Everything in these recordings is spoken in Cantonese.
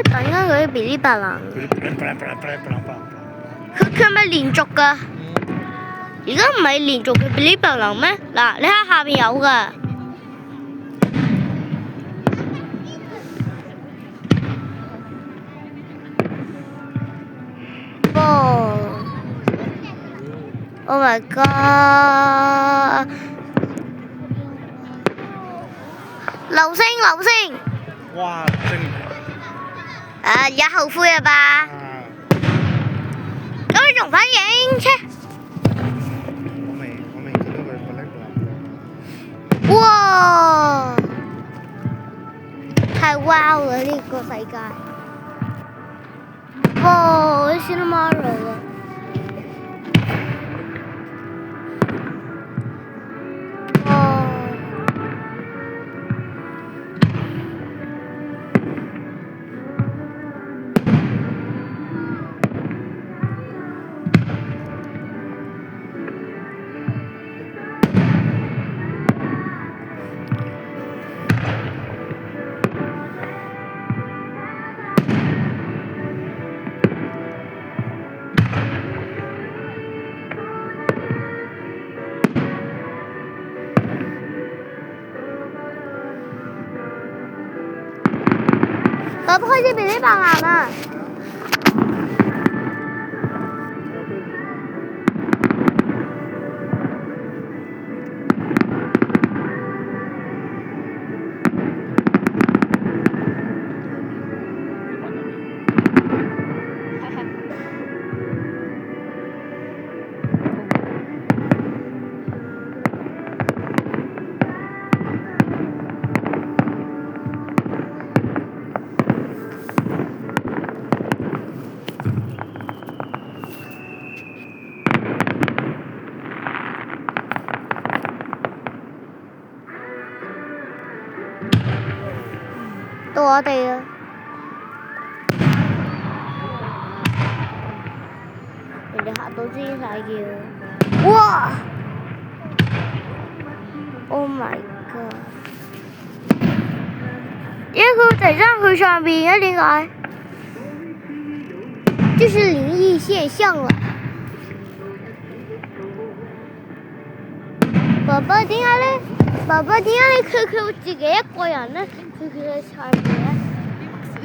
等緊嗰啲嗶哩吧啦。佢係咪連續㗎？而家唔係連續嘅嗶哩吧啦咩？嗱，你睇下邊有㗎。Oh my god！ 流星。哇！正。而家後悔啦吧？咁你仲反應切？我未見到佢個叻度。哇！太 wow 啦呢個世界！哇！你先 Mario 啦！爸爸開始嗶哩吧啦啦！到我哋啦！人哋嚇到先晒叫。哇 ！Oh my god！ 點解佢突然間去上邊嘅？點解？這是靈異現象啦！爸爸點解咧？爸爸點解你佢自己一個人咧？佢喺上邊咧？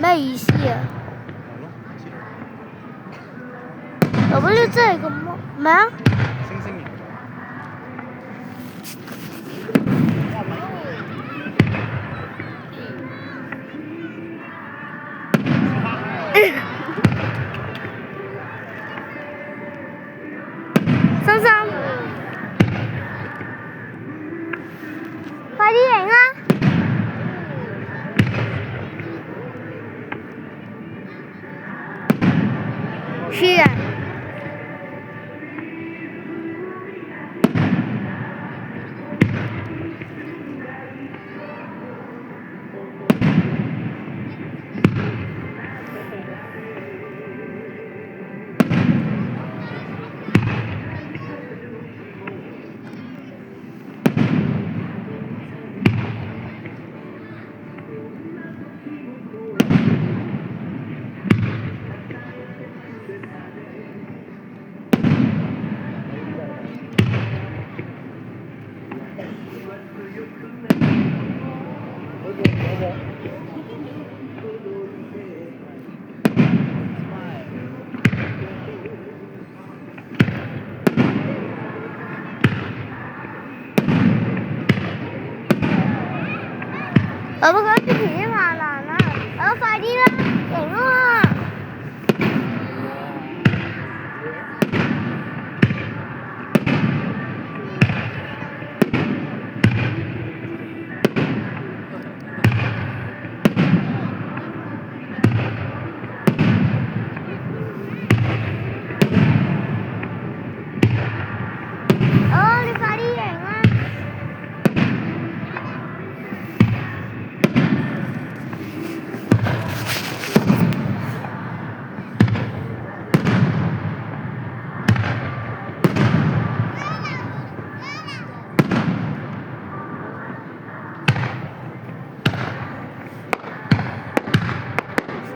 咩意思啊？爸爸你真係咁咩啊？星星形心心，快啲影啦！是啊。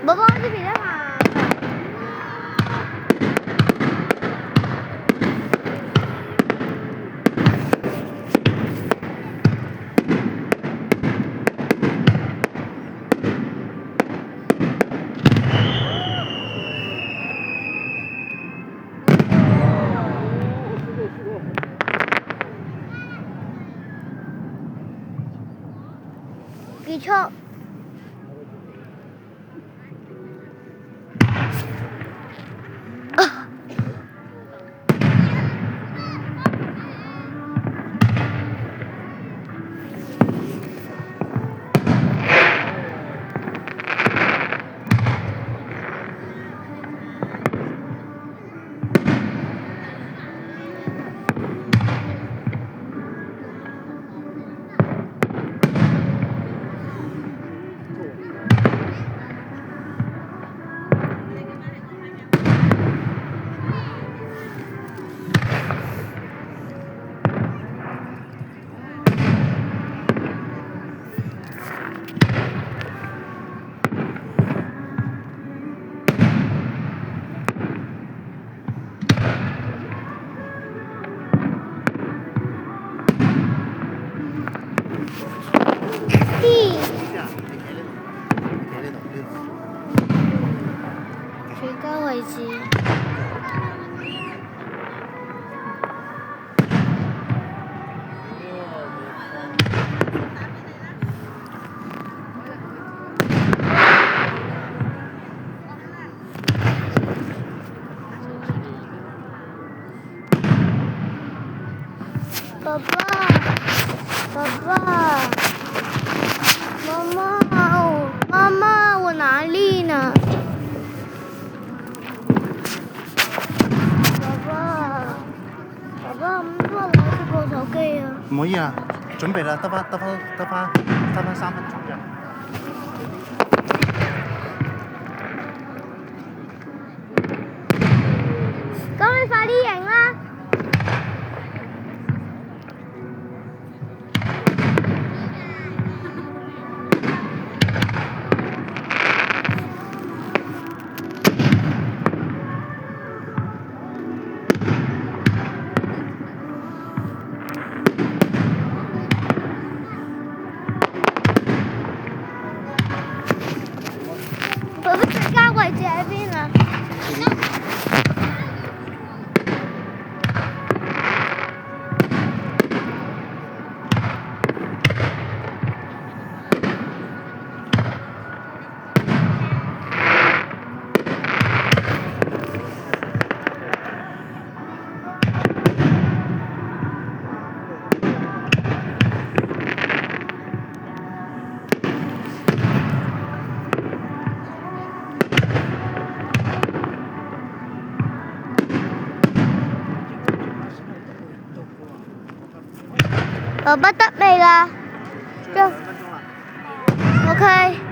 寶寶呢邊啊嘛。結束。最高位置。爸爸，爸爸，妈妈，妈妈，我哪里呢？爸爸，唔該攞住部手機啊！唔可以啊，準備啦，得翻3分鐘啫。咁你快啲影啦！爸爸最佳位置喺邊啊？爸爸得未㗎？最後2分鐘啦。OK。